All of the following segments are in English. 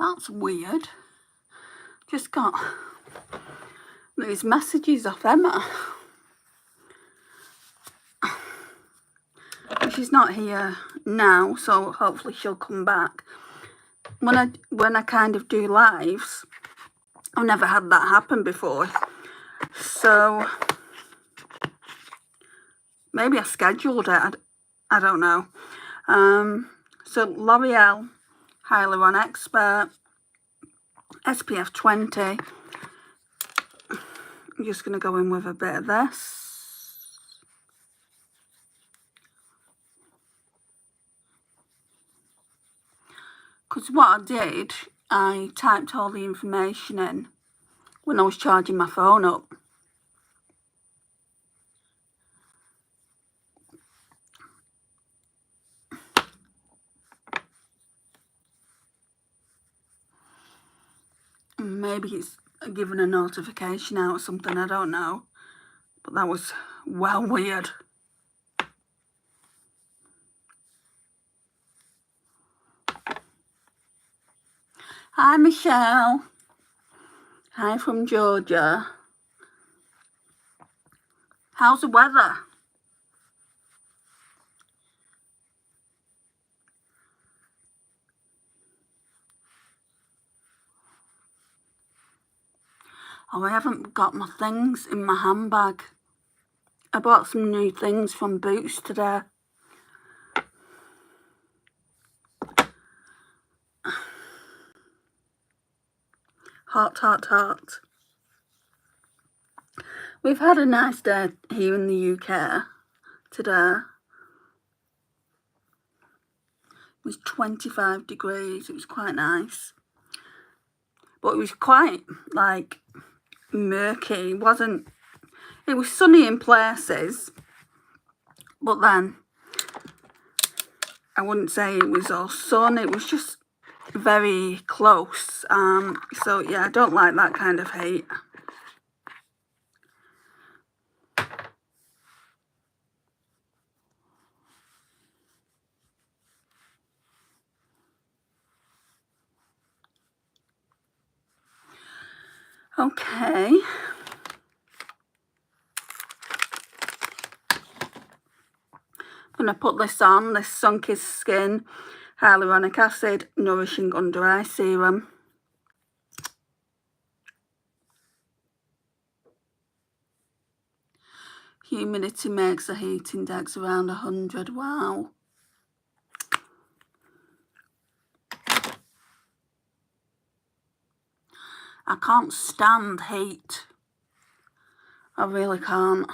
That's weird. Just got these messages off Emma. She's not here now, so hopefully she'll come back. When I kind of do lives, I've never had that happen before. So maybe I scheduled it. I don't know. So L'Oreal Hyaluron Expert SPF 20. I'm just going to go in with a bit of this. Because what I did, I typed all the information in when I was charging my phone up. Maybe it's giving a notification out or something, I don't know. But that was well weird. Hi, Michelle. Hi from Georgia. How's the weather? Oh, I haven't got my things in my handbag. I bought some new things from Boots today. Hot, hot, hot. We've had a nice day here in the UK today. It was 25 degrees. It was quite nice. But it was quite, like, murky. It was sunny in places. But then, I wouldn't say it was all sun. It was just very close. So, yeah, I don't like that kind of heat. Okay. I'm going to put this on, this Sunkissed Skin Hyaluronic Acid Nourishing Under Eye Serum. Humidity makes a heat index around 100. Wow. I can't stand heat. I really can't.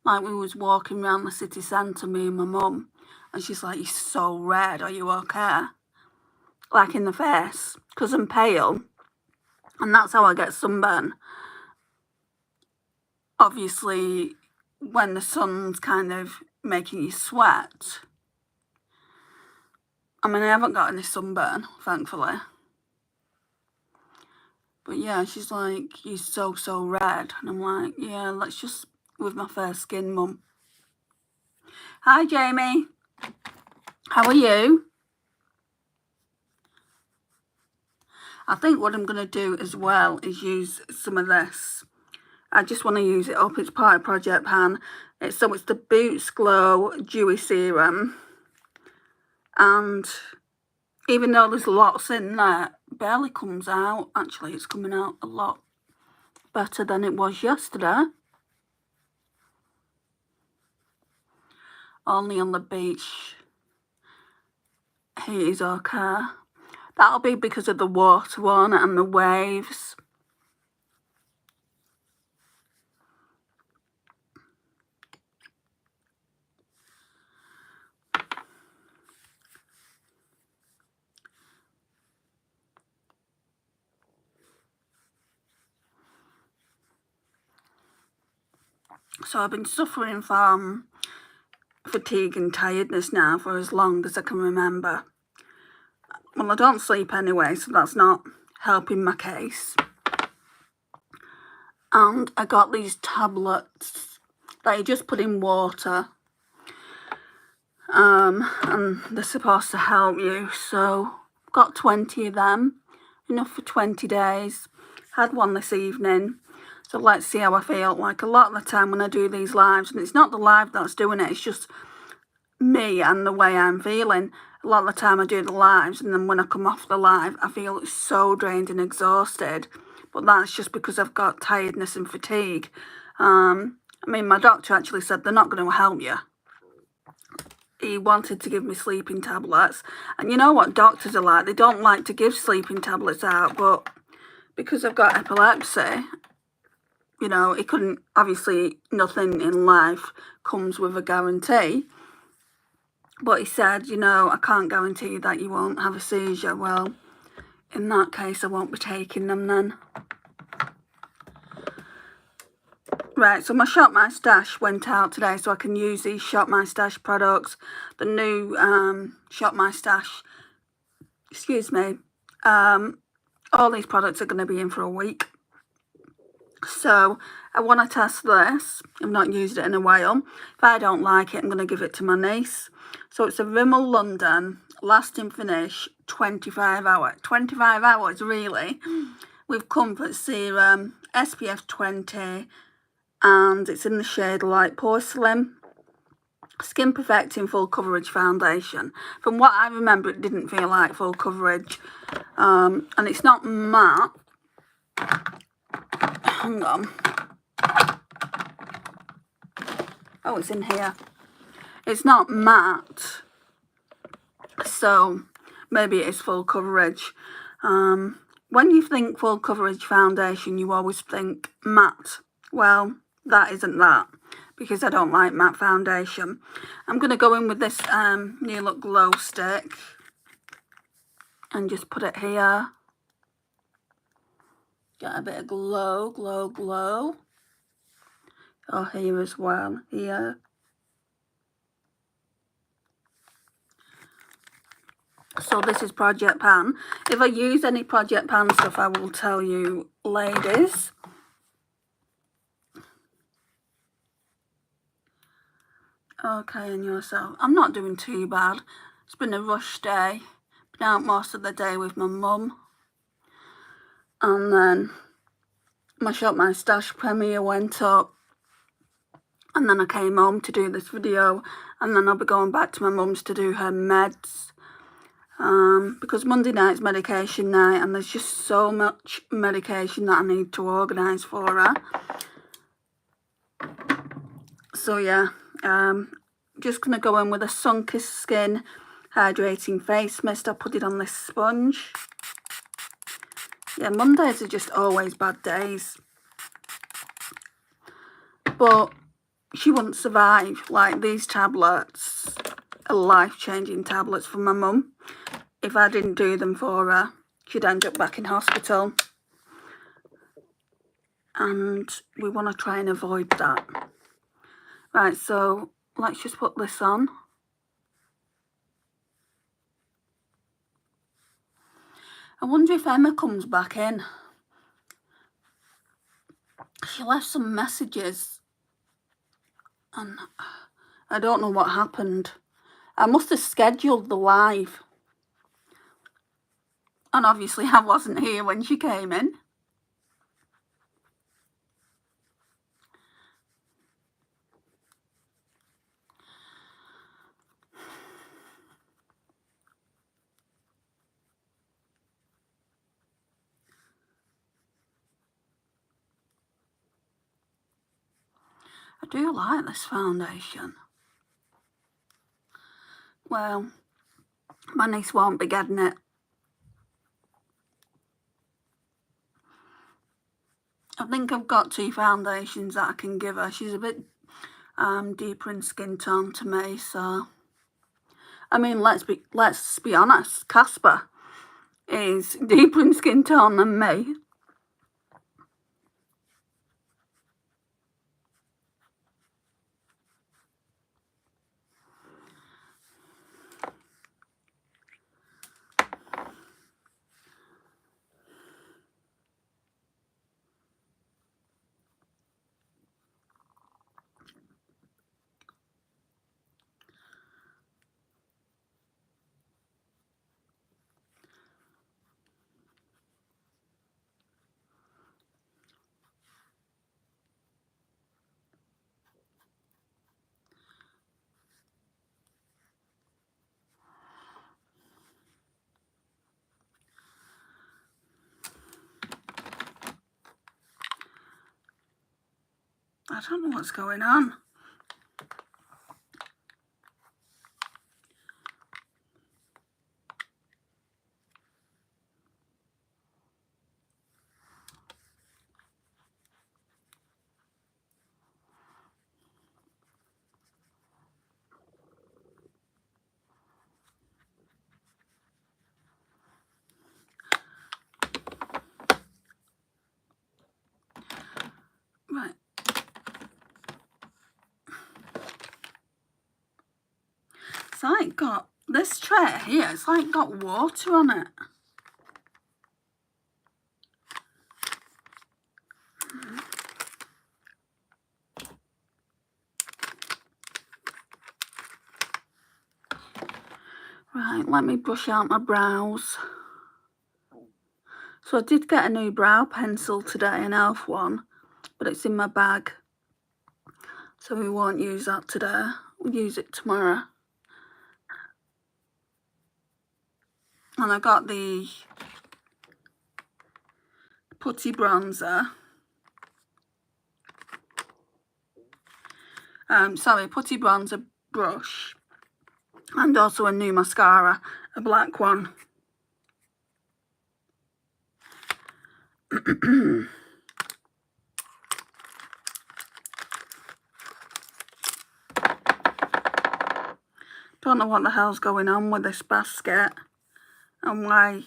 Like, we was walking around the city centre, me and my mum, and she's like, "You're so red, are you okay?" Like, in the face, because I'm pale, and that's how I get sunburn. Obviously, when the sun's kind of making you sweat. I mean, I haven't got any sunburn, thankfully. But yeah, she's like, "You're so, so red." And I'm like, yeah, let's just with my fair skin, mum. Hi, Jamie. How are you? I think what I'm going to do as well is use some of this. I just want to use it up. It's part of Project Pan. It's the Boots Glow Dewy Serum. And even though there's lots in there, it barely comes out. Actually, it's coming out a lot better than it was yesterday. Only on the beach. He is okay. That'll be because of the water one and the waves. So I've been suffering from fatigue and tiredness now for as long as I can remember. Well, I don't sleep anyway, so that's not helping my case. And I got these tablets that you just put in water. And they're supposed to help you. So got 20 of them, enough for 20 days. Had one this evening, so let's see how I feel. Like a lot of the time when I do these lives, and it's not the live that's doing it, it's just me and the way I'm feeling. A lot of the time I do the lives, and then when I come off the live, I feel so drained and exhausted. But that's just because I've got tiredness and fatigue. I mean, my doctor actually said they're not going to help you. He wanted to give me sleeping tablets. And you know what doctors are like? They don't like to give sleeping tablets out, but because I've got epilepsy, you know, he couldn't, obviously nothing in life comes with a guarantee. But he said, you know, I can't guarantee that you won't have a seizure. Well, in that case, I won't be taking them then. Right, so my Shop My Stash went out today, so I can use these Shop My Stash products. The new Shop My Stash, excuse me, all these products are going to be in for a week. So I want to test this. I've not used it in a while. If I don't like it, I'm going to give it to my niece. So it's a Rimmel London Lasting Finish 25 hour. 25 hours, really, with Comfort Serum, SPF 20, and it's in the shade Light Porcelain. Skin Perfecting Full Coverage Foundation. From what I remember, it didn't feel like full coverage. And it's not matte. Hang on. Oh, it's in here. It's not matte. So maybe it is full coverage. When you think full coverage foundation, you always think matte. Well, that isn't that, because I don't like matte foundation. I'm going to go in with this New Look Glow Stick and just put it here. Get a bit of glow, glow, glow. Oh, here as well, here. So this is Project Pan. If I use any Project Pan stuff, I will tell you, ladies. Okay, and yourself. I'm not doing too bad. It's been a rush day. Been out most of the day with my mum. And then my Shop My Stash premiere went up. And then I came home to do this video. And then I'll be going back to my mum's to do her meds. Because Monday night's medication night. And there's just so much medication that I need to organise for her. So yeah. Just going to go in with a Sunkissed Skin Hydrating Face Mist. I put it on this sponge. Yeah, Mondays are just always bad days. But she wouldn't survive. Like, these tablets are life-changing tablets for my mum. If I didn't do them for her, she'd end up back in hospital. And we want to try and avoid that. Right, so let's just put this on. I wonder if Emma comes back in. She left some messages and I don't know what happened. I must have scheduled the live. And obviously I wasn't here when she came in. I do like this foundation. Well, my niece won't be getting it. I think I've got 2 foundations that I can give her. She's a bit deeper in skin tone to me, so I mean, let's be honest. Casper is deeper in skin tone than me. I don't know what's going on. Right. It's like got this tray here, it's like got water on it. Right, let me brush out my brows. So I did get a new brow pencil today, an e.l.f. one, but it's in my bag. So we won't use that today. We'll use it tomorrow. And I got the putty bronzer. Putty bronzer brush. And also a new mascara, a black one. Don't know what the hell's going on with this basket and why.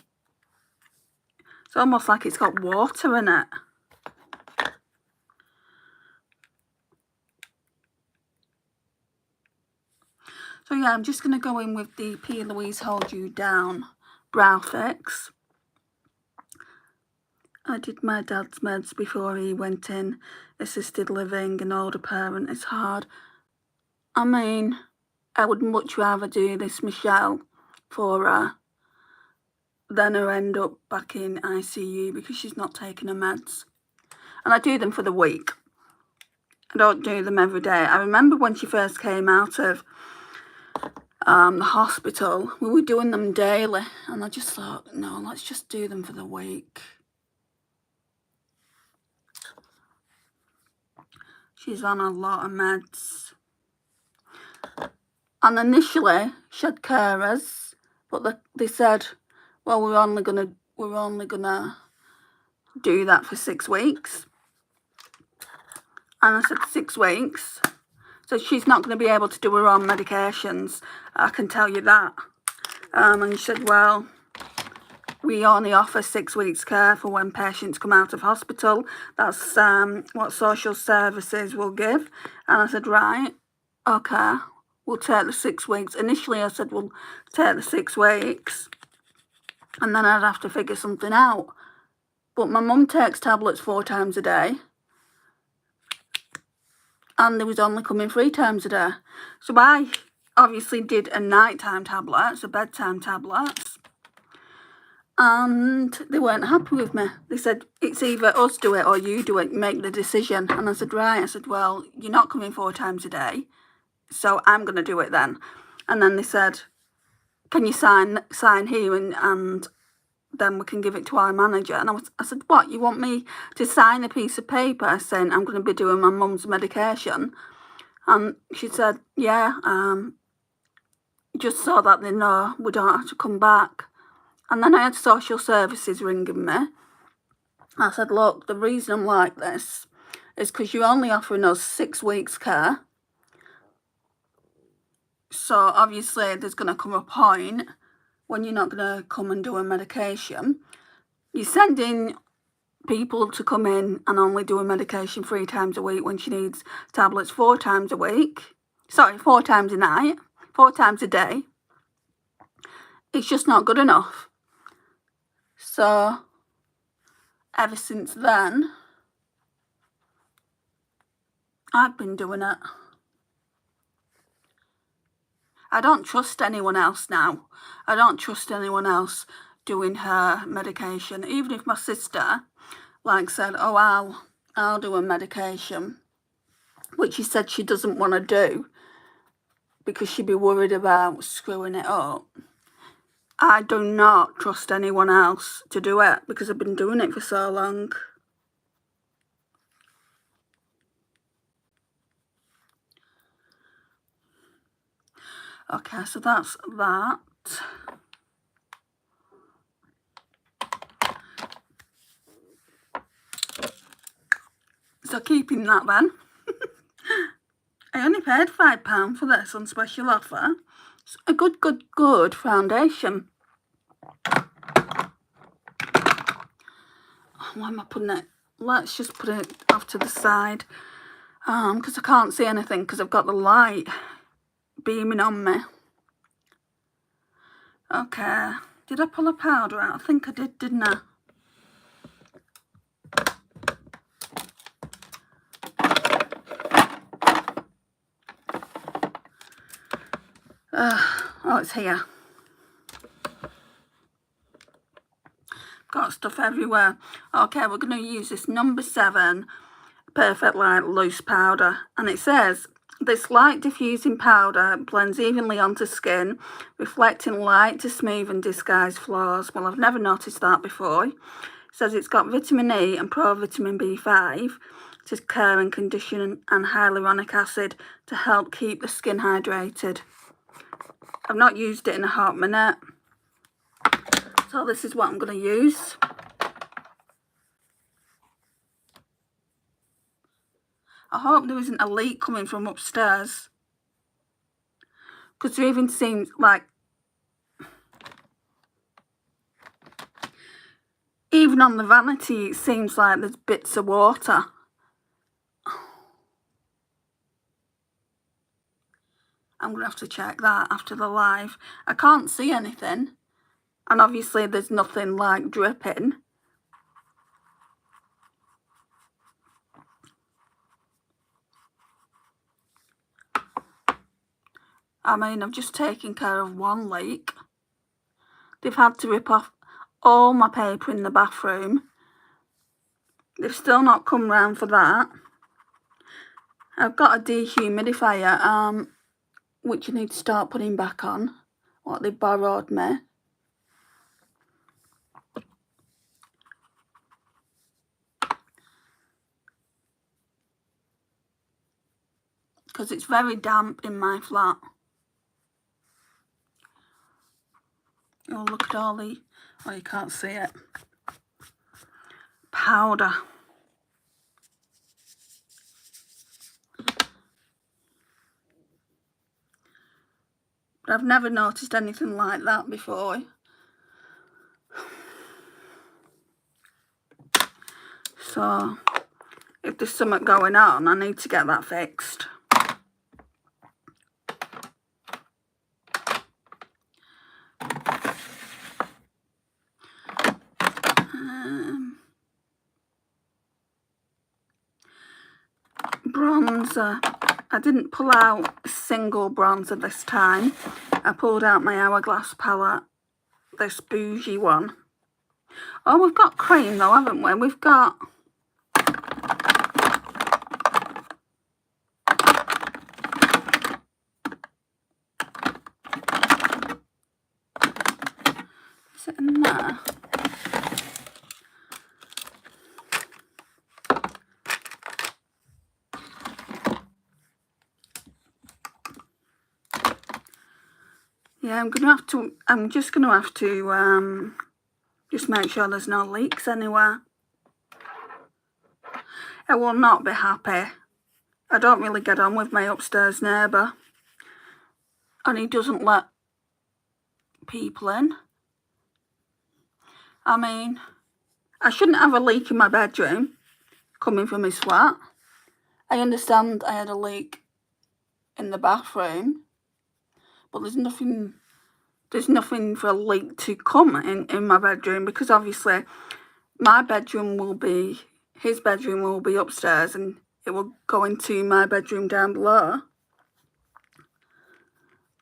It's almost like it's got water in it. So yeah, I'm just going to go in with the P. Louise Hold You Down Brow Fix. I did my dad's meds before he went in assisted living, and older parent. It's hard. I mean, I would much rather do this, Michelle, for her than her end up back in ICU because she's not taking her meds. And I do them for the week. I don't do them every day. I remember when she first came out of the hospital, we were doing them daily, and I just thought, no, let's just do them for the week. She's on a lot of meds. And initially she had carers, but they said, well, we're only gonna do that for 6 weeks. And I said 6 weeks. So she's not going to be able to do her own medications, I can tell you that. And she said, well, we only offer 6 weeks care for when patients come out of hospital. That's what social services will give. And I said, right, okay, we'll take the 6 weeks. Initially I said, we'll take the 6 weeks and then I'd have to figure something out. But my mum takes tablets 4 times a day. And they was only coming 3 times a day. So I obviously did a nighttime tablet, so bedtime tablets. And they weren't happy with me. They said, it's either us do it or you do it, make the decision. And I said, right. I said, well, you're not coming 4 times a day, so I'm going to do it then. And then they said, can you sign here and then we can give it to our manager. And I said, what, you want me to sign a piece of paper saying I'm going to be doing my mum's medication? And she said, yeah, just so that they know we don't have to come back. And then I had social services ringing me. I said, look, the reason I'm like this is because you're only offering us 6 weeks care. So obviously there's going to come a point when you're not going to come and do a medication. You're sending people to come in and only do a medication 3 times a week when she needs tablets 4 times a week. Sorry, 4 times a night, 4 times a day. It's just not good enough. So ever since then, I've been doing it. I don't trust anyone else now. I don't trust anyone else doing her medication. Even if my sister, said, oh, I'll do a medication, which she said she doesn't want to do because she'd be worried about screwing it up. I do not trust anyone else to do it because I've been doing it for so long. Okay, so that's that. So keeping that then. I only paid £5 for this on special offer. It's a good foundation. Why am I putting it? Let's just put it off to the side. Because I can't see anything because I've got the light beaming on me. Okay. Did I pull a powder out? I think I did, didn't I? Oh, it's here. Got stuff everywhere. Okay, we're going to use this number 7 Perfect Light Loose Powder. And it says, this light diffusing powder blends evenly onto skin, reflecting light to smooth and disguise flaws. Well, I've never noticed that before. It says it's got vitamin E and provitamin B5 to care and condition, and hyaluronic acid to help keep the skin hydrated. I've not used it in a hot minute. So this is what I'm going to use. I hope there isn't a leak coming from upstairs. Because there even seems like, even on the vanity, it seems like there's bits of water. I'm going to have to check that after the live. I can't see anything. And obviously there's nothing like dripping. I mean, I've just taken care of one leak. They've had to rip off all my paper in the bathroom. They've still not come round for that. I've got a dehumidifier, which I need to start putting back on, what they borrowed me. Because it's very damp in my flat. Oh, look at all the, oh, you can't see it, powder. But I've never noticed anything like that before. So, if there's something going on, I need to get that fixed. Bronzer. I didn't pull out a single bronzer this time. I pulled out my Hourglass palette, this bougie one. Oh, we've got cream though, haven't we? We've got... Is it in there? Yeah, I'm just gonna have to just make sure there's no leaks anywhere. I will not be happy. I don't really get on with my upstairs neighbour. And he doesn't let people in. I mean, I shouldn't have a leak in my bedroom coming from his flat. I understand I had a leak in the bathroom, but there's nothing for a leak to come in my bedroom, because obviously my bedroom will be, his bedroom will be upstairs and it will go into my bedroom down below.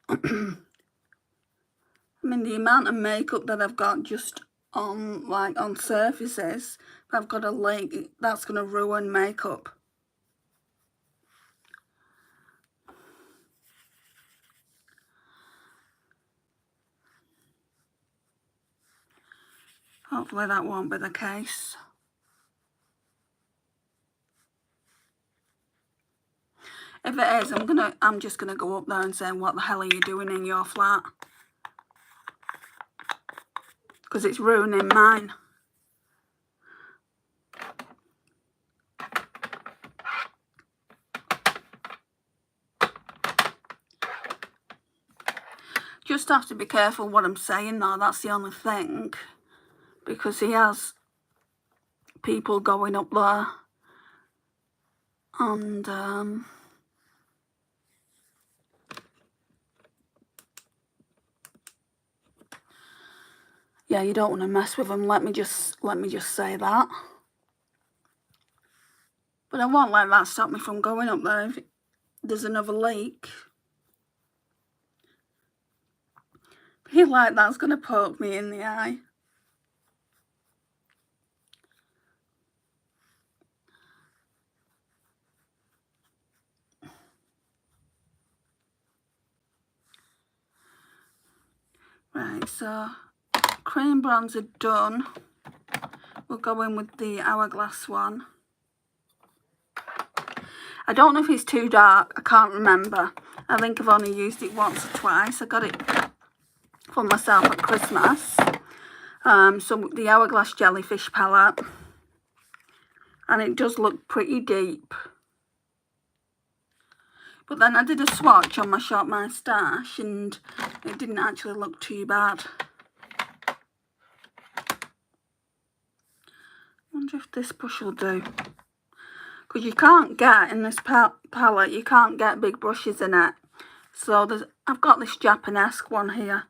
I mean, the amount of makeup that I've got just on, like, on surfaces, if I've got a leak, that's going to ruin makeup. Hopefully that won't be the case. If it is, I'm just gonna go up there and say, what the hell are you doing in your flat? Because it's ruining mine. Just have to be careful what I'm saying though, that's the only thing. Because he has people going up there. And yeah, you don't want to mess with them. Let me just say that. But I won't let that stop me from going up there if there's another leak. I feel like that's going to poke me in the eye. Right, so cream bronze are done. We'll go in with the Hourglass one. I don't know if it's too dark. I can't remember. I think I've only used it once or twice. I got it for myself at Christmas. So the Hourglass Jellyfish palette. And it does look pretty deep. But then I did a swatch on my Shop My Stash and it didn't actually look too bad. Wonder if this brush will do. Because you can't get, in this palette, you can't get big brushes in it. So I've got this Japanesque one here.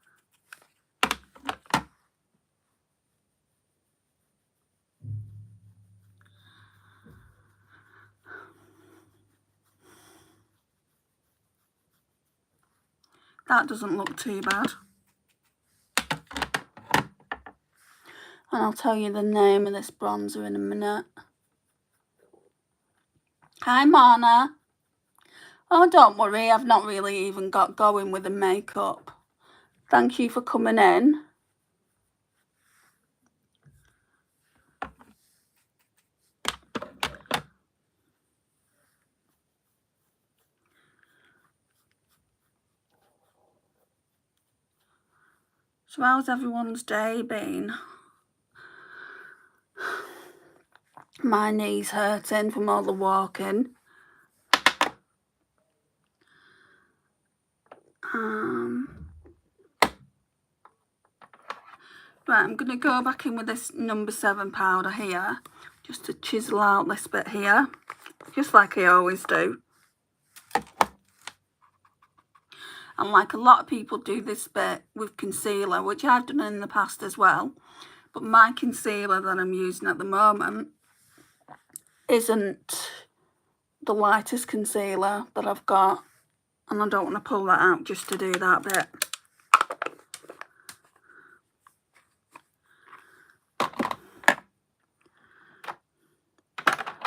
That doesn't look too bad. And I'll tell you the name of this bronzer in a minute. Hi, Mana. Oh, don't worry, I've not really even got going with the makeup. Thank you for coming in. So how's everyone's day been? My knee's hurting from all the walking. Right, I'm going to go back in with this number 7 powder here, just to chisel out this bit here, just like I always do. And like a lot of people do this bit with concealer, which I've done in the past as well. But my concealer that I'm using at the moment isn't the lightest concealer that I've got. And I don't want to pull that out just to do that bit.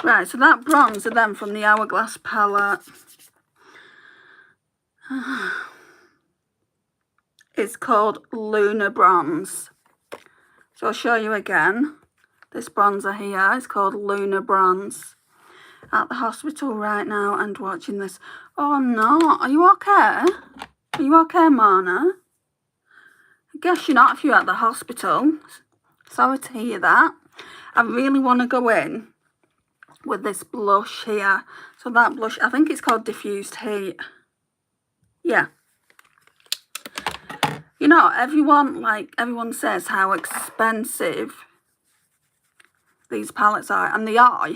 Right, so that bronzer then from the Hourglass palette is called Lunar Bronze. So I'll show you again. This bronzer here is called Lunar Bronze. At the hospital right now and watching this. Oh no, are you okay? Are you okay, Mana? I guess you're not if you're at the hospital. Sorry to hear that. I really want to go in with this blush here. So that blush, I think it's called Diffused Heat. Yeah. You know, everyone says how expensive these palettes are, and they are.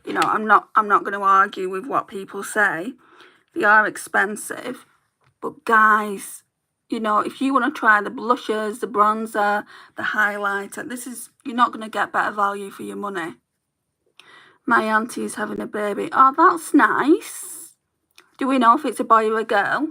You know, I'm not going to argue with what people say. They are expensive, but guys, you know, if you want to try the blushes, the bronzer, the highlighter, you're not going to get better value for your money. My auntie is having a baby. Oh, that's nice. Do we know if it's a boy or a girl?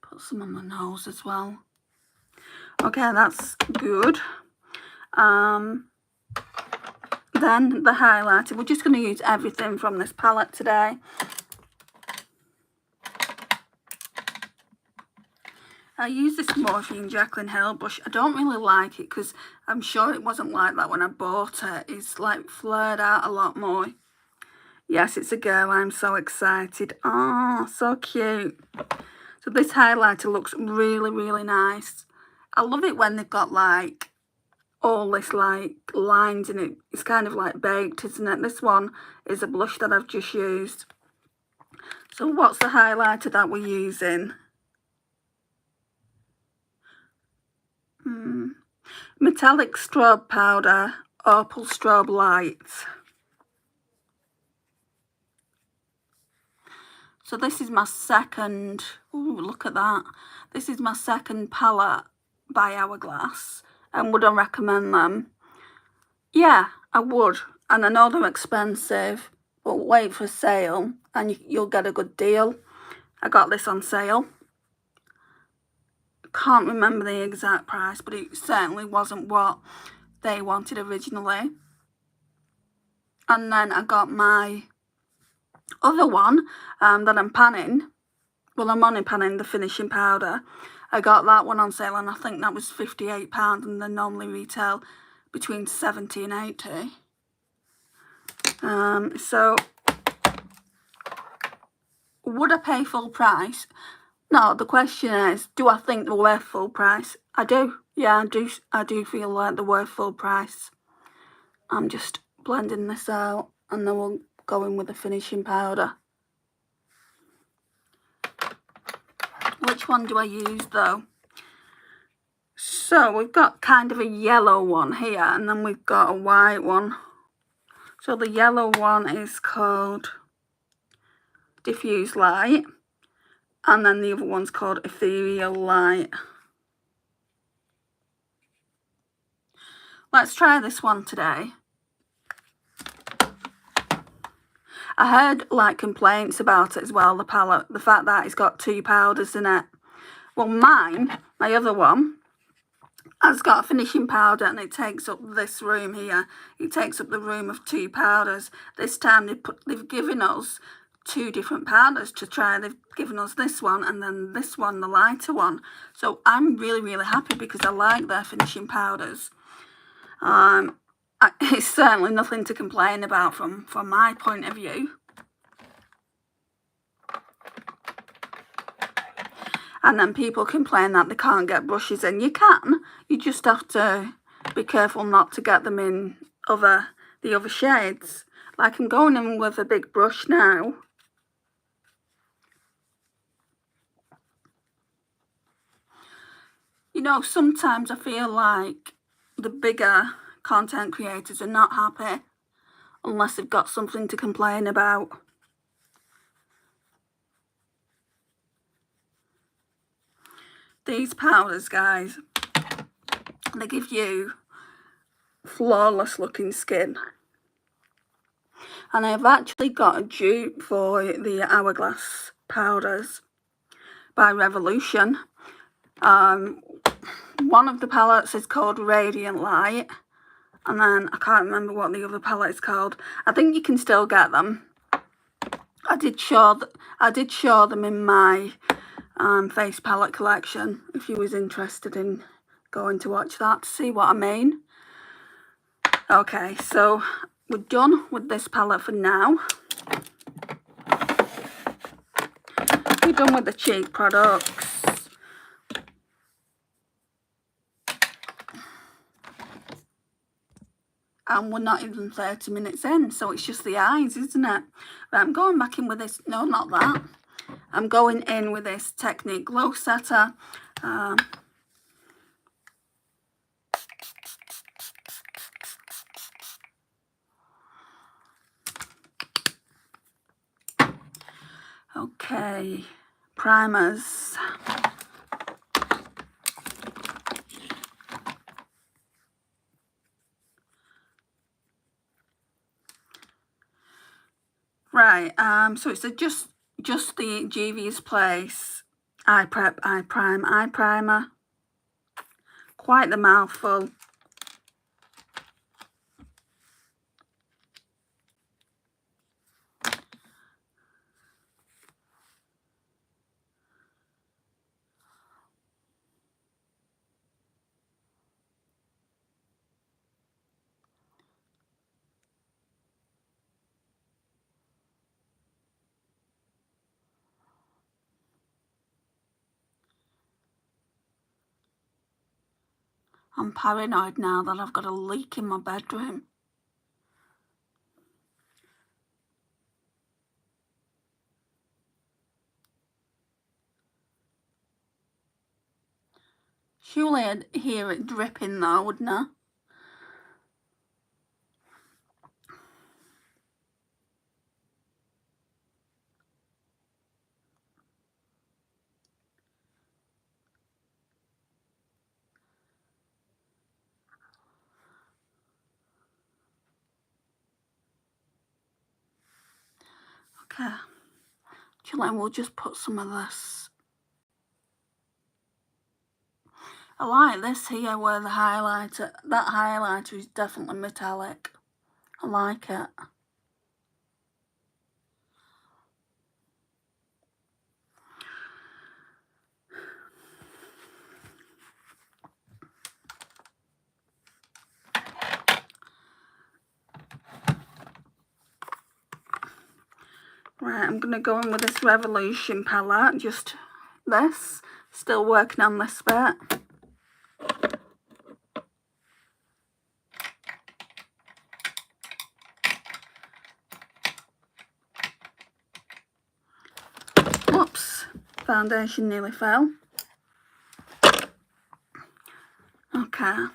Put some on my nose as well. Okay, that's good. Then the highlighter. We're just going to use everything from this palette today. I use this Morphe Jaclyn Hill brush. I don't really like it because I'm sure it wasn't like that when I bought it. It's like flared out a lot more. Yes, it's a girl. I'm so excited. Oh, so cute. So this highlighter looks really, really nice. I love it when they've got like all this like lines in it. It's kind of like baked, isn't it? This one is a blush that I've just used. So what's the highlighter that we're using? Metallic Strobe Powder, Opal Strobe Light. So this is my second, ooh, look at that. This is my second palette by Hourglass. And would I recommend them? Yeah, I would. And I know they're expensive, but wait for a sale and you'll get a good deal. I got this on sale. Can't remember the exact price, but it certainly wasn't what they wanted originally. And then I got my other one that I'm panning. Well, I'm only panning the finishing powder. I got that one on sale and I think that was £58 and they normally retail between 70 and 80. So would I pay full price? No, the question is, do I think they're worth full price? I do. Yeah, I do feel like they're worth full price. I'm just blending this out and then we'll go in with the finishing powder. Which one do I use though? So we've got kind of a yellow one here and then we've got a white one. So the yellow one is called Diffuse Light and then the other one's called Ethereal Light. Let's try this one today. I heard like complaints about it as well, the palette, the fact that it's got 2 powders in it. Well, mine, my other one, has got a finishing powder and it takes up this room here. It takes up the room of 2 powders. This time they've given us 2 different powders to try. They've given us this one and then this one, the lighter one. So I'm really, really happy because I like their finishing powders. It's certainly nothing to complain about from my point of view. And then people complain that they can't get brushes in. You can. You just have to be careful not to get them in the other shades. Like I'm going in with a big brush now. You know, sometimes I feel like the bigger content creators are not happy unless they've got something to complain about. These powders, guys, they give you flawless looking skin. And I've actually got a dupe for the Hourglass powders by Revolution. One of the palettes is called Radiant Light. And then I can't remember what the other palette is called. I think you can still get them. I did show them in my face palette collection if you was interested in going to watch that to see what I mean. Okay, so we're done with this palette for now. We're done with the cheek products. And we're not even 30 minutes in, so it's just the eyes, isn't it? But I'm going back in with this, no, not that. I'm going in with this Technique Glow Setter. Okay, primers. Right, so it's just the Juvia's Place Eye Prep, Eye Prime, Eye Primer. Quite the mouthful. I'm paranoid now that I've got a leak in my bedroom. Surely I'd hear it dripping though, wouldn't I? Okay. Actually, we'll just put some of this. I like this here where the highlighter, that highlighter is definitely metallic. I like it. Right, I'm going to go in with this Revolution palette, just this. Still working on this bit. Oops, foundation nearly fell. Okay.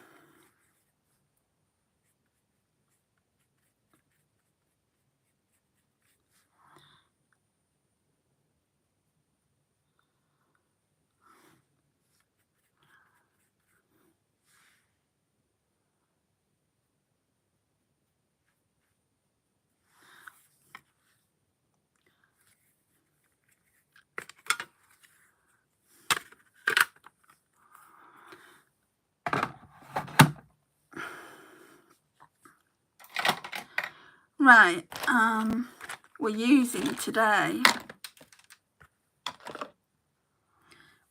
Right, we're using today,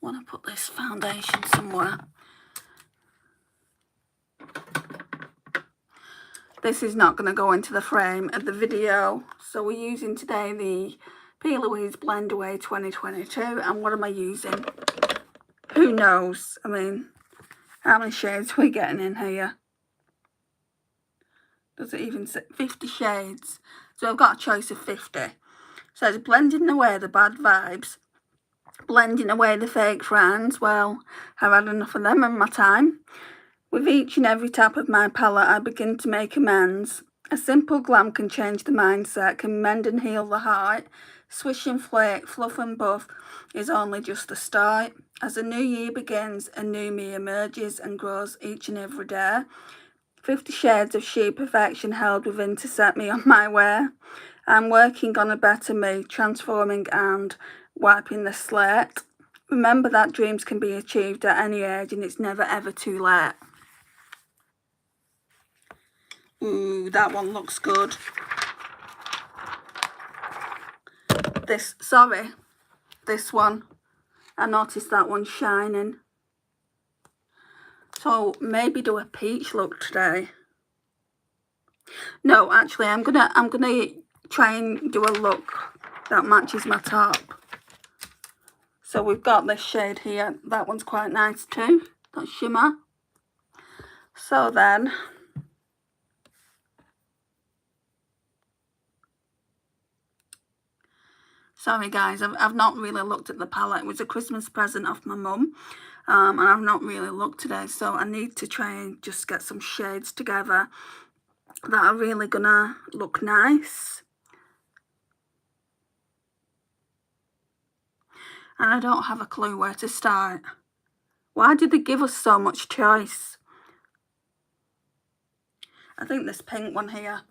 want to put this foundation somewhere. This is not going to go into the frame of the video, so we're using today the P. Louise Blend Away 2022, and what am I using? Who knows? I mean, how many shades are we getting in here? Does it even say 50 shades? So I've got a choice of 50. So it's blending away the bad vibes, blending away the fake friends. Well, I've had enough of them in my time. With each and every tap of my palette, I begin to make amends. A simple glam can change the mindset, can mend and heal the heart. Swish and flake, fluff and buff is only just the start. As a new year begins, a new me emerges and grows each and every day. 50 shades of sheer perfection held within to set me on my way. I'm working on a better me, transforming and wiping the slate. Remember that dreams can be achieved at any age and it's never ever too late. Ooh, that one looks good. This one. I noticed that one's shining. So maybe do a peach look today. No, actually, I'm gonna try and do a look that matches my top. So we've got this shade here. That one's quite nice too. That shimmer. So then, sorry guys, I've not really looked at the palette. It was a Christmas present off my mum. And I've not really looked today, so I need to try and just get some shades together that are really gonna look nice. And I don't have a clue where to start. Why did they give us so much choice? I think this pink one here,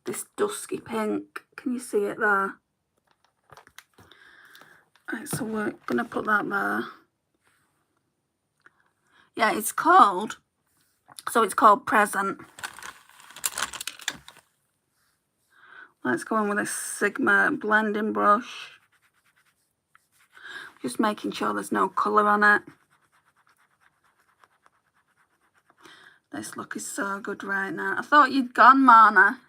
this dusky pink, can you see it there? Right, so we're gonna put that there. Yeah, it's called Present. Let's go in with a Sigma blending brush. Just making sure there's no colour on it. This look is so good right now. I thought you'd gone, Mana.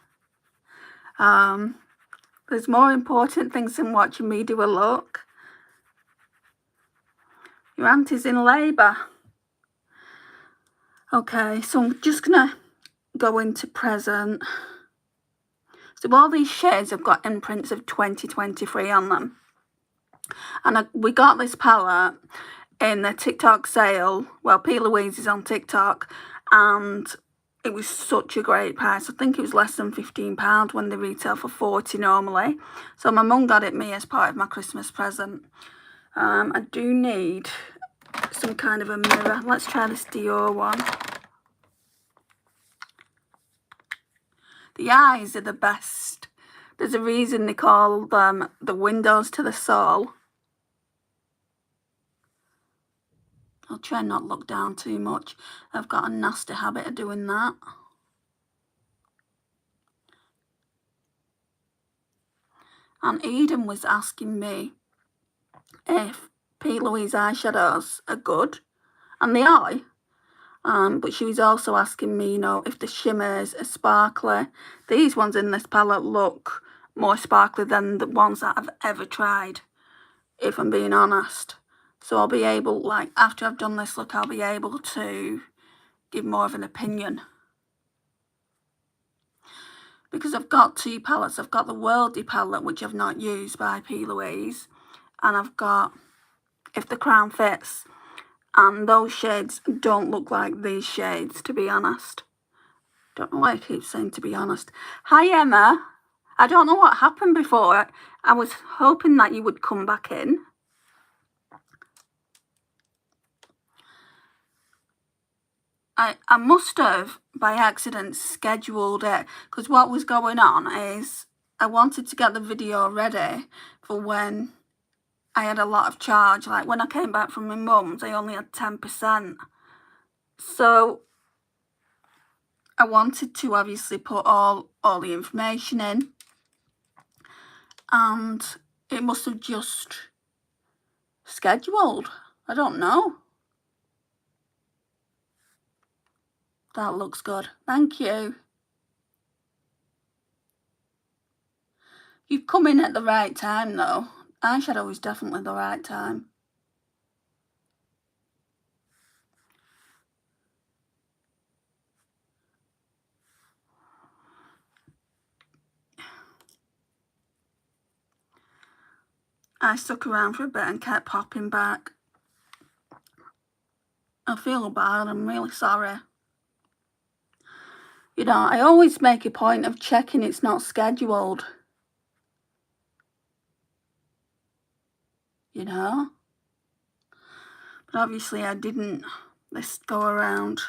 There's more important things than watching me do a look. Your auntie's in labour. Okay, so I'm just gonna go into present. So all these shades have got imprints of 2023 on them. And we got this palette in the TikTok sale. Well, P. Louise is on TikTok, and it was such a great price. I think it was less than £15 when they retail for 40 normally. So my mum got it me as part of my Christmas present. I do need some kind of a mirror. Let's try this Dior one. The eyes are the best. There's a reason they call them the windows to the soul. I'll try and not look down too much. I've got a nasty habit of doing that. And Eden was asking me if P. Louise eyeshadows are good, and they are. But she was also asking me, you know, if the shimmers are sparkly. These ones in this palette look more sparkly than the ones that I've ever tried, if I'm being honest. So I'll be able, like, after I've done this look, I'll be able to give more of an opinion. Because I've got two palettes. I've got the Worldy palette, which I've not used, by P. Louise. And I've got If the Crown Fits. And those shades don't look like these shades, to be honest. Don't know why I keep saying to be honest. Hi, Emma. I don't know what happened before. I was hoping that you would come back in. I must have, by accident, scheduled it, because what was going on is I wanted to get the video ready for when I had a lot of charge. Like when I came back from my mum's, I only had 10%. So I wanted to obviously put all the information in, and it must have just scheduled. I don't know. That looks good. Thank you. You've come in at the right time though. Eyeshadow is definitely the right time. I stuck around for a bit and kept popping back. I feel bad. I'm really sorry. You know, I always make a point of checking it's not scheduled. You know? But obviously I didn't this go around.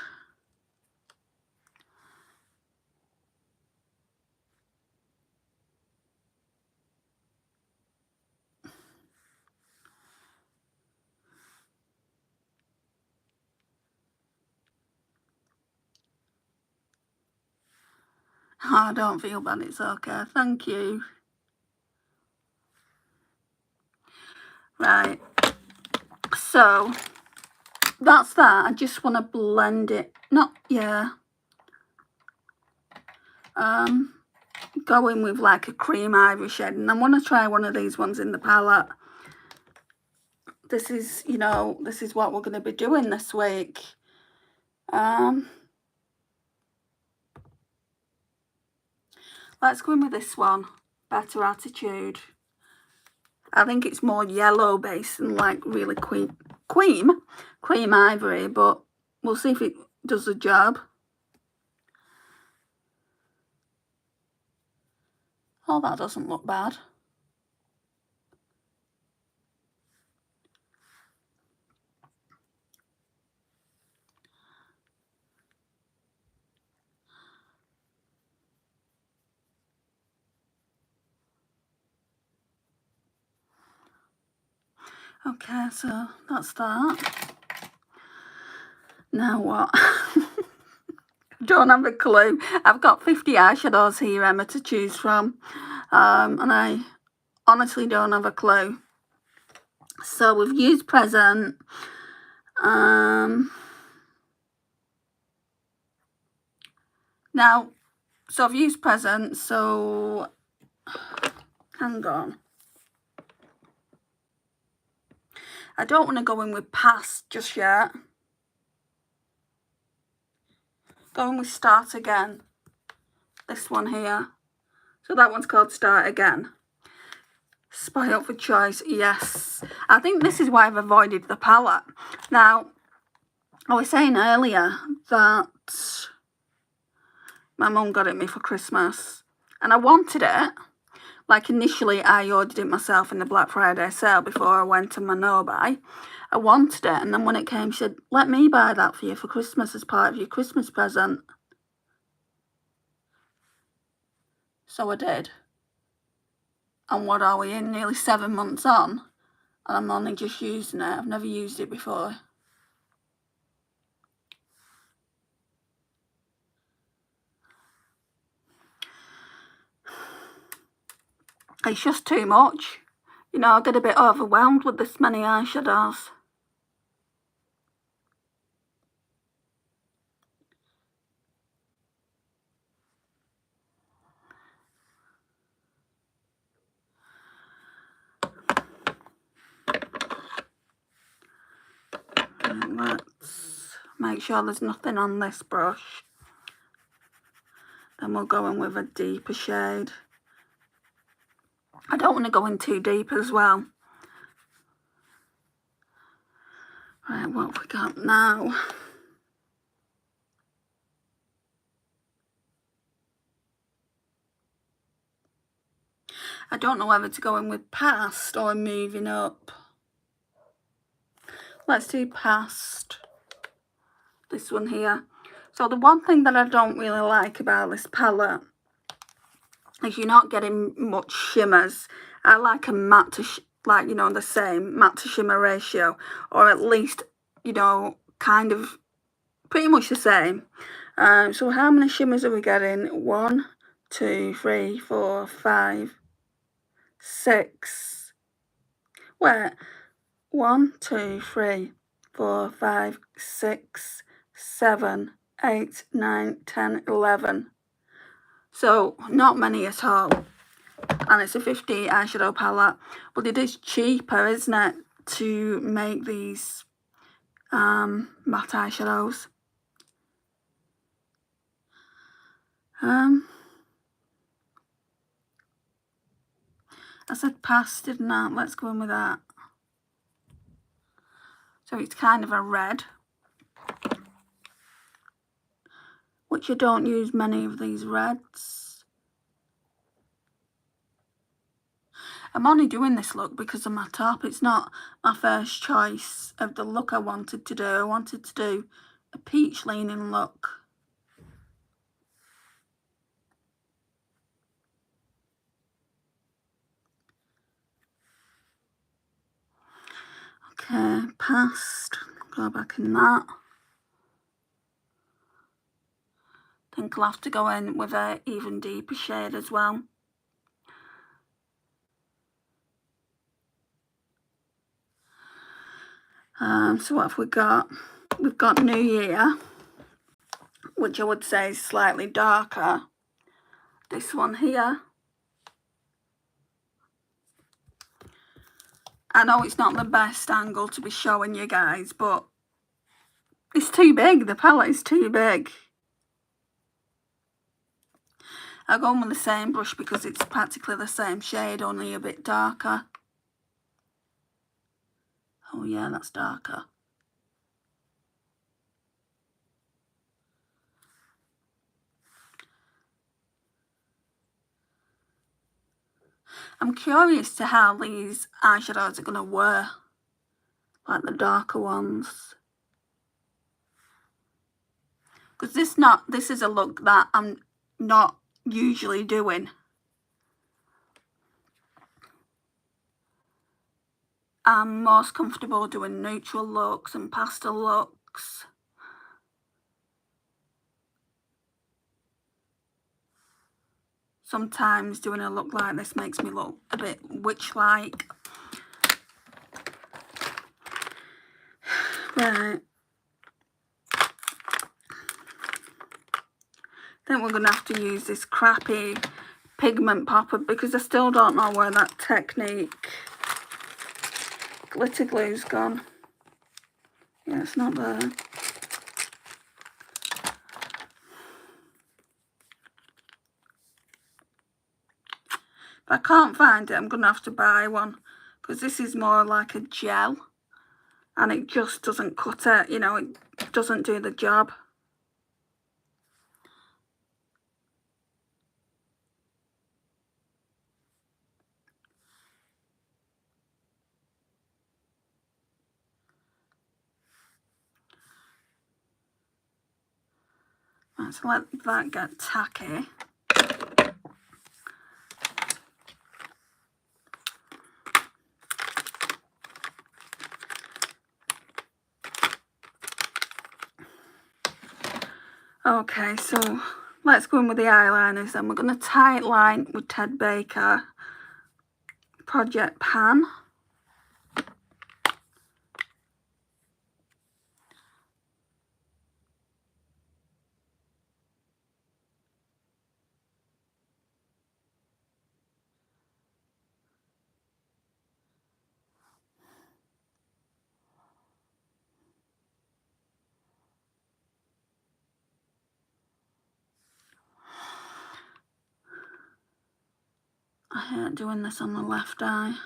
Oh, don't feel bad, it's okay. Thank you. Right. So, that's that. I just want to blend it. Go in with like a cream ivory shade. And I want to try one of these ones in the palette. This is, you know, this is what we're going to be doing this week. Let's go in with this one. Better Attitude. I think it's more yellow based and like really cream ivory, but we'll see if it does the job. Oh, that doesn't look bad. Okay, so that's that. Now what? Don't have a clue. I've got 50 eyeshadows here, Emma, to choose from. And I honestly don't have a clue. So we've used Present. Now, so I've used Present, so hang on. I don't want to go in with Past just yet. Going with Start Again. This one here. So that one's called Start Again. Spoiled for Choice, yes. I think this is why I've avoided the palette. Now, I was saying earlier that my mum got it me for Christmas. And I wanted it. Like initially I ordered it myself in the Black Friday sale before I went to my no-buy. I wanted it, and then when it came she said, let me buy that for you for Christmas as part of your Christmas present. So I did. And what are we in? Nearly 7 months on. And I'm only just using it. I've never used it before. It's just too much. You know, I get a bit overwhelmed with this many eyeshadows. Let's make sure there's nothing on this brush. Then we'll go in with a deeper shade. I don't want to go in too deep as well. Right, what have we got now? I don't know whether to go in with Past or Moving Up. Let's do Past. This one here. So the one thing that I don't really like about this palette is you're not getting much shimmers. I like a matte to, like, you know, the same matte to shimmer ratio, or at least, you know, kind of pretty much the same. So how many shimmers are we getting? 1, 2, 3, 4, 5, 6. Wait, 1, 2, 3, 4, 5, 6, 7, 8, 9, 10, 11. So not many at all. And it's a 50 eyeshadow palette. But it is cheaper, isn't it, to make these matte eyeshadows. I said Past, didn't I? Let's go in with that. So it's kind of a red, which I don't use many of these reds. I'm only doing this look because of my top. It's not my first choice of the look I wanted to do. I wanted to do a peach leaning look. Okay, Past. Go back in that. I think I'll have to go in with an even deeper shade as well. So what have we got? We've got New Year, which I would say is slightly darker. This one here. I know it's not the best angle to be showing you guys, but it's too big. The palette is too big. I'll go on with the same brush because it's practically the same shade, only a bit darker. Oh yeah, that's darker. I'm curious to how these eyeshadows are going to wear, like the darker ones. Because this is a look that I'm not usually doing. I'm most comfortable doing neutral looks and pastel looks. Sometimes doing a look like this makes me look a bit witch-like. Right. I think we're going to have to use this crappy pigment popper because I still don't know where that Technique glitter glue's gone. Yeah, it's not there. If I can't find it, I'm going to have to buy one, because this is more like a gel and it just doesn't cut it, you know, it doesn't do the job. Let's let that get tacky. Okay, so let's go in with the eyeliners then. We're going to tight line with Ted Baker Project Pan. I hate doing this on the left eye.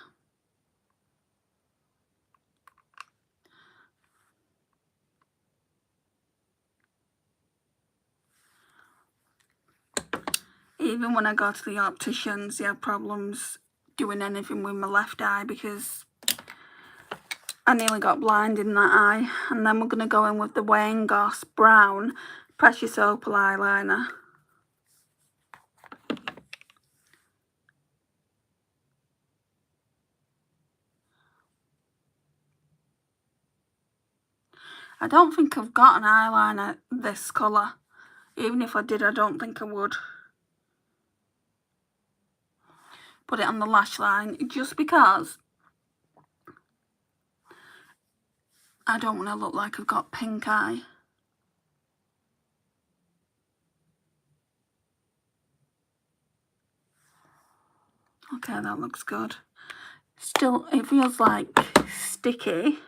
Even when I go to the opticians, they have problems doing anything with my left eye because I nearly got blind in that eye. And then we're going to go in with the Wayne Goss Brown Precious Opal eyeliner. I don't think I've got an eyeliner this colour. Even if I did, I don't think I would put it on the lash line, just because I don't want to look like I've got pink eye. Okay, that looks good. Still, it feels like sticky.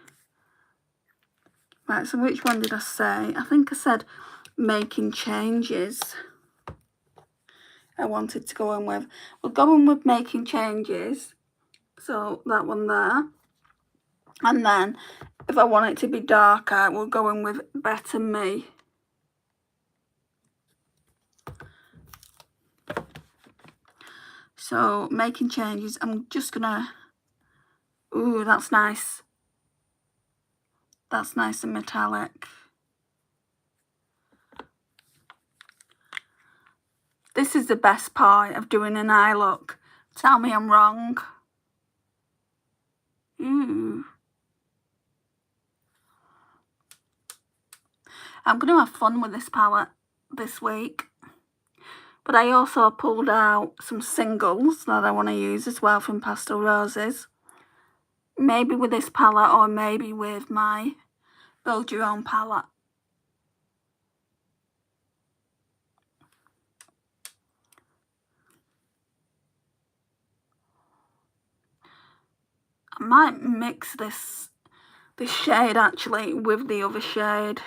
Right, so which one did I say? I think I said Making Changes. I wanted to go in with. We're going with Making Changes. So that one there. And then if I want it to be darker, we'll go in with Better Me. So Making Changes, I'm just gonna, ooh, that's nice. That's nice and metallic. This is the best part of doing an eye look. Tell me I'm wrong. Ooh. I'm going to have fun with this palette this week. But I also pulled out some singles that I want to use as well from Pastel Roses. Maybe with this palette or maybe with my Build Your Own palette. I might mix this shade actually with the other shade.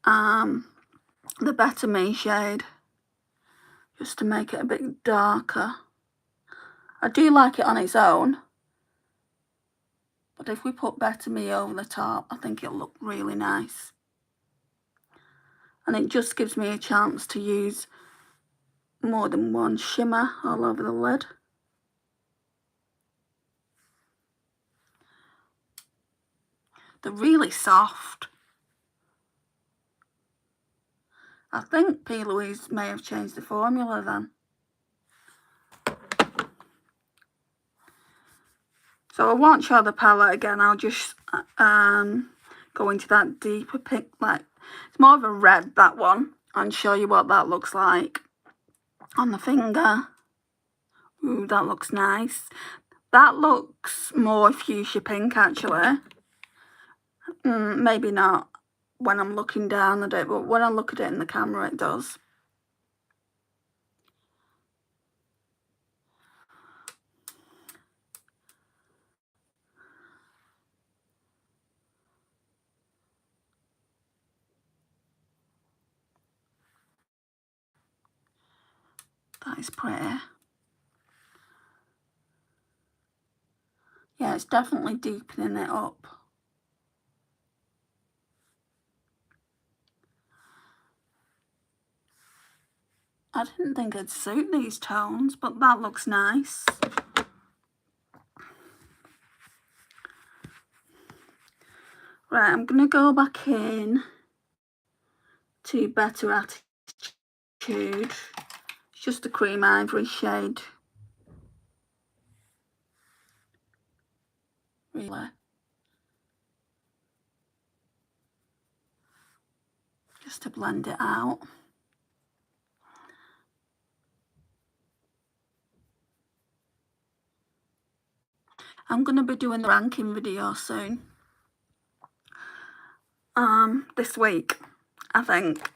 The Better Me shade. Just to make it a bit darker. I do like it on its own. But if we put Better Me over the top, I think it'll look really nice. And it just gives me a chance to use more than one shimmer all over the lid. They're really soft. I think P. Louise may have changed the formula then. So I won't show the palette again, I'll just go into that deeper pink, like, it's more of a red, that one, and show you what that looks like on the finger. Ooh, that looks nice. That looks more fuchsia pink actually. Maybe not when I'm looking down at it, but when I look at it in the camera it does. That is pretty. Yeah, it's definitely deepening it up. I didn't think it'd suit these tones, but that looks nice. Right, I'm going to go back in to Better Attitude. It's just a cream ivory shade. Really. Just to blend it out. I'm going to be doing the ranking video soon. This week, I think.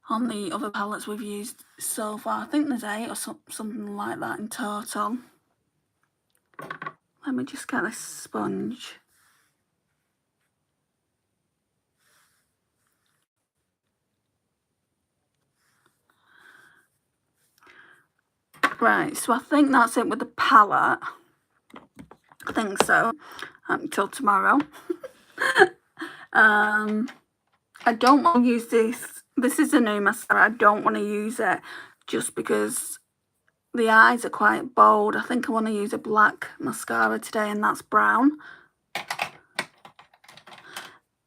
On the other palettes we've used so far. I think there's 8 or something like that in total. Let me just get this sponge. Right, so I think that's it with the palette. I think so. Until tomorrow. I don't want to use this. This is a new mascara. I don't want to use it just because the eyes are quite bold. I think I want to use a black mascara today, and that's brown.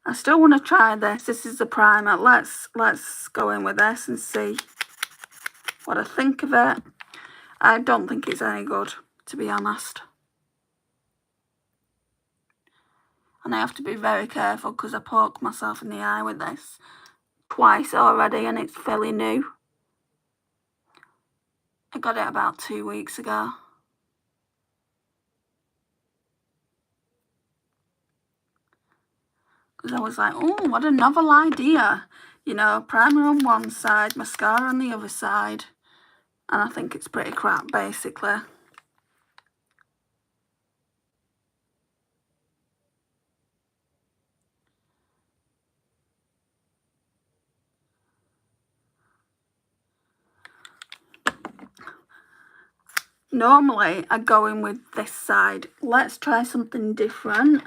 I still want to try this. This is the primer. Let's go in with this and see what I think of it. I don't think it's any good, to be honest. And I have to be very careful because I poked myself in the eye with this twice already, and it's fairly new. I got it about 2 weeks ago. Because I was like, oh, what a novel idea. You know, primer on one side, mascara on the other side. And I think it's pretty crap, basically. Normally, I go in with this side. Let's try something different.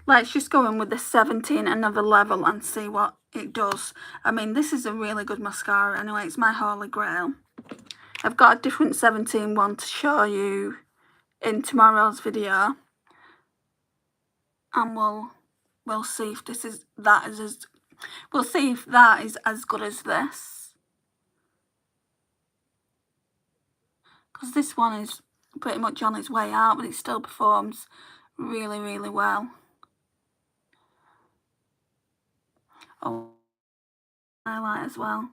Let's just go in with the 17 another level and see what it does. I mean, this is a really good mascara anyway. It's my holy grail. I've got a different 17 one to show you in tomorrow's video. And we'll see if we'll see if that is as good as this. Because this one is pretty much on its way out, but it still performs really, really well. Oh, highlight as well.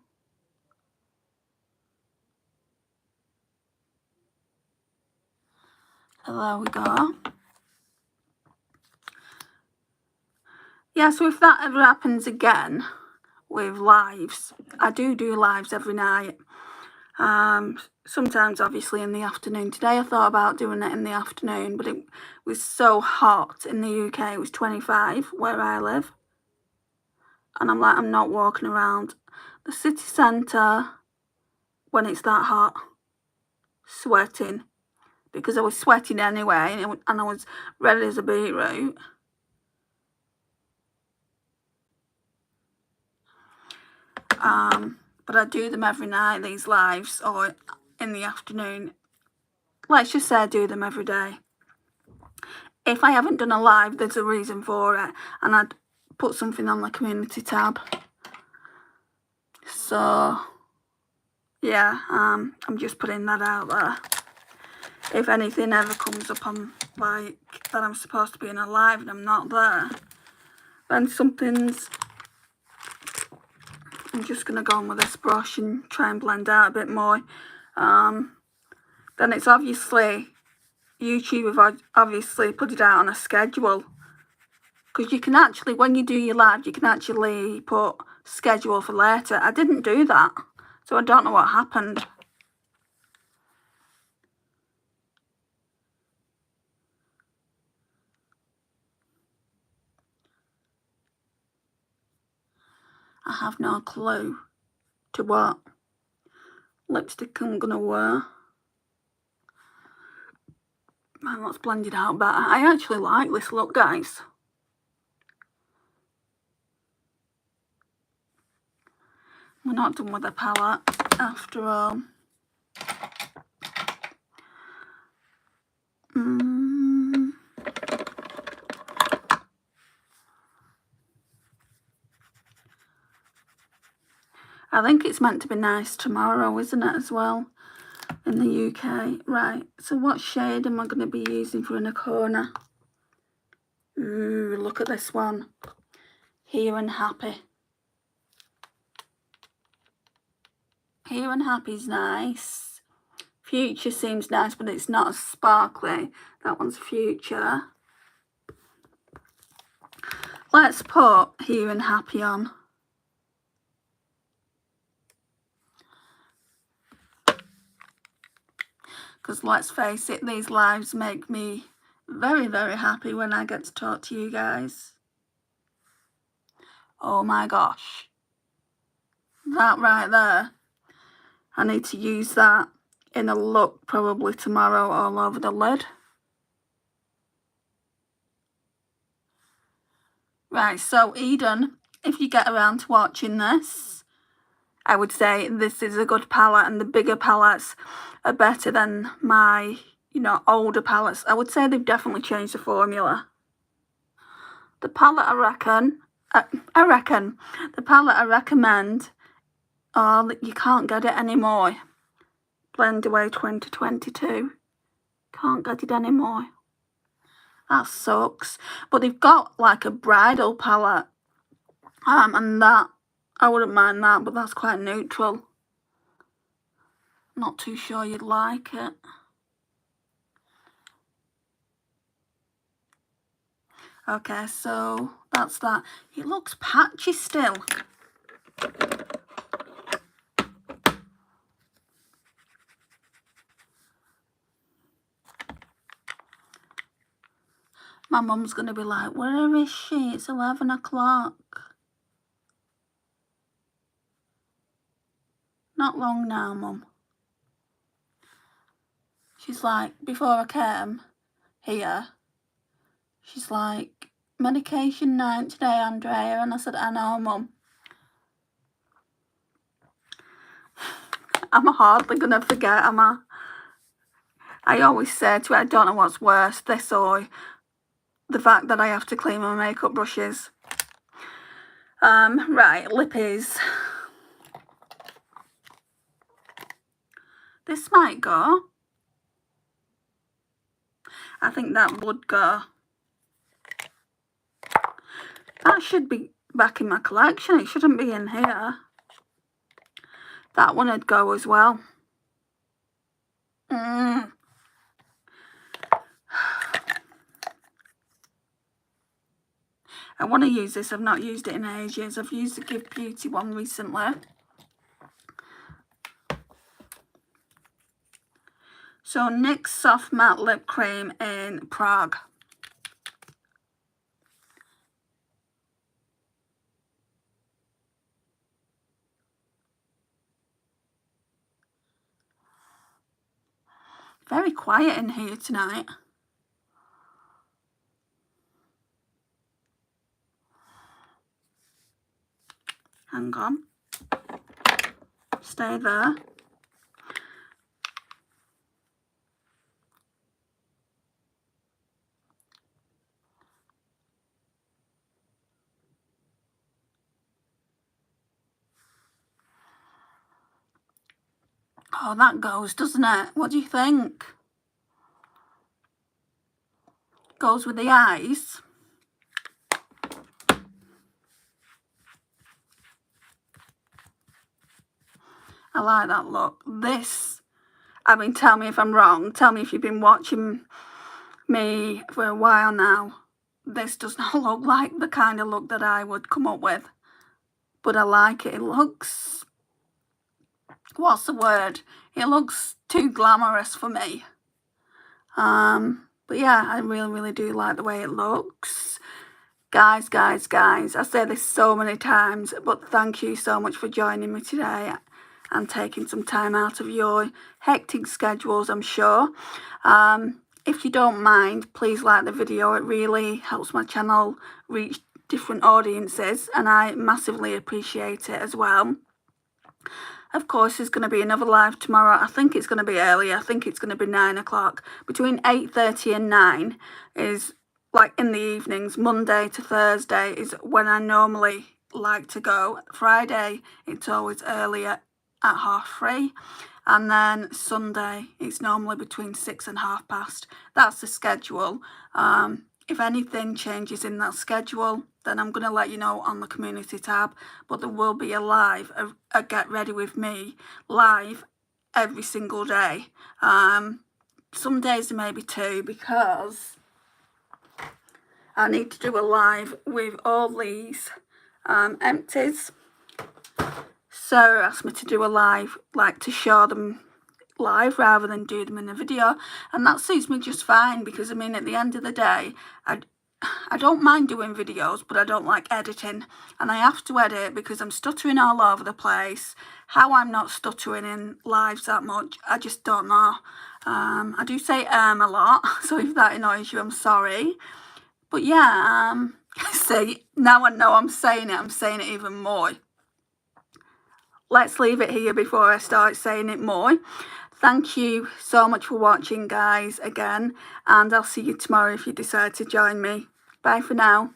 So there we go. Yeah, so if that ever happens again with lives, I do lives every night. Sometimes obviously in the afternoon. Today I thought about doing it in the afternoon, but it was so hot in the UK. It was 25 where I live. And I'm like, I'm not walking around the city centre when it's that hot, sweating, because I was sweating anyway, and I was red as a beetroot. But I do them every night, these lives, or in the afternoon. Let's just say I do them every day. If I haven't done a live, there's a reason for it, and I'd put something on the community tab. So yeah, I'm just putting that out there. If anything ever comes up on, like, that I'm supposed to be in a live and I'm not there, then something's... I'm just going to go on with this brush and try and blend out a bit more. Then it's obviously... YouTube have obviously put it out on a schedule. Because you can actually, when you do your live, you can actually put schedule for later. I didn't do that, so I don't know what happened. I have no clue to what. lipstick I'm going to wear. And let's blend it out better. I actually like this look, guys. We're not done with the palette after all. I think it's meant to be nice tomorrow, isn't it, as well, in the UK. Right, so what shade am I going to be using for Inner Corner? Ooh, look at this one. Here and Happy. Here and Happy's nice. Future seems nice, but it's not as sparkly. That one's Future. Let's put Here and Happy on. Because let's face it, these lives make me very, very happy when I get to talk to you guys. Oh my gosh. That right there. I need to use that in a look probably tomorrow all over the lid. Right, so Eden, if you get around to watching this, I would say this is a good palette, and the bigger palettes are better than my, older palettes. I would say they've definitely changed the formula. The palette I recommend, you can't get it anymore. Blend Away 2022. Can't get it anymore. That sucks. But they've got like a bridal palette. And that, I wouldn't mind that, but that's quite neutral. Not too sure you'd like it. Okay, so that's that. It looks patchy still. My mum's going to be like, where is she? It's 11 o'clock. Not long now, Mum. She's like, before I came here, she's like, medication night today, Andrea. And I said, I know, Mum. I'm hardly going to forget, am I? I always say to her, I don't know what's worse, this or the fact that I have to clean my makeup brushes. Right, lippies. This might go. I think that would go. That should be back in my collection. It shouldn't be in here. That one would go as well. I want to use this. I've not used it in ages. I've used the Give Beauty one recently. So NYX Soft Matte Lip Cream in Prague. Very quiet in here tonight. Hang on. Stay there. Oh, that goes, doesn't it? What do you think? Goes with the eyes. I like that look. This, I mean, tell me if I'm wrong. Tell me if you've been watching me for a while now. This does not look like the kind of look that I would come up with. But I like it. It looks, what's the word? It looks too glamorous for me. But yeah, I really, really do like the way it looks. Guys, I say this so many times, but thank you so much for joining me today. and taking some time out of your hectic schedules, I'm sure. If you don't mind, please like the video. It really helps my channel reach different audiences, and I massively appreciate it as well. Of course, there's going to be another live tomorrow. I think it's going to be early. I think it's going to be 9 o'clock. Between 8:30 and 9 is like in the evenings. Monday to Thursday is when I normally like to go. Friday, it's always earlier at 3:30. And then Sunday, it's normally between 6 and past. That's the schedule. If anything changes in that schedule, then I'm going to let you know on the community tab. But there will be a live, a Get Ready With Me live every single day. Some days there may be 2 because I need to do a live with all these empties. Sarah asked me to do a live, like to show them live rather than do them in a video, and that suits me just fine, because I mean, at the end of the day, I don't mind doing videos, but I don't like editing, and I have to edit because I'm stuttering all over the place. How I'm not stuttering in lives that much, I just don't know. I do say a lot, so if that annoys you, I'm sorry. But yeah, see, now I know I'm saying it even more. Let's leave it here before I start saying it more. Thank you so much for watching, guys, again, and I'll see you tomorrow if you decide to join me. Bye for now.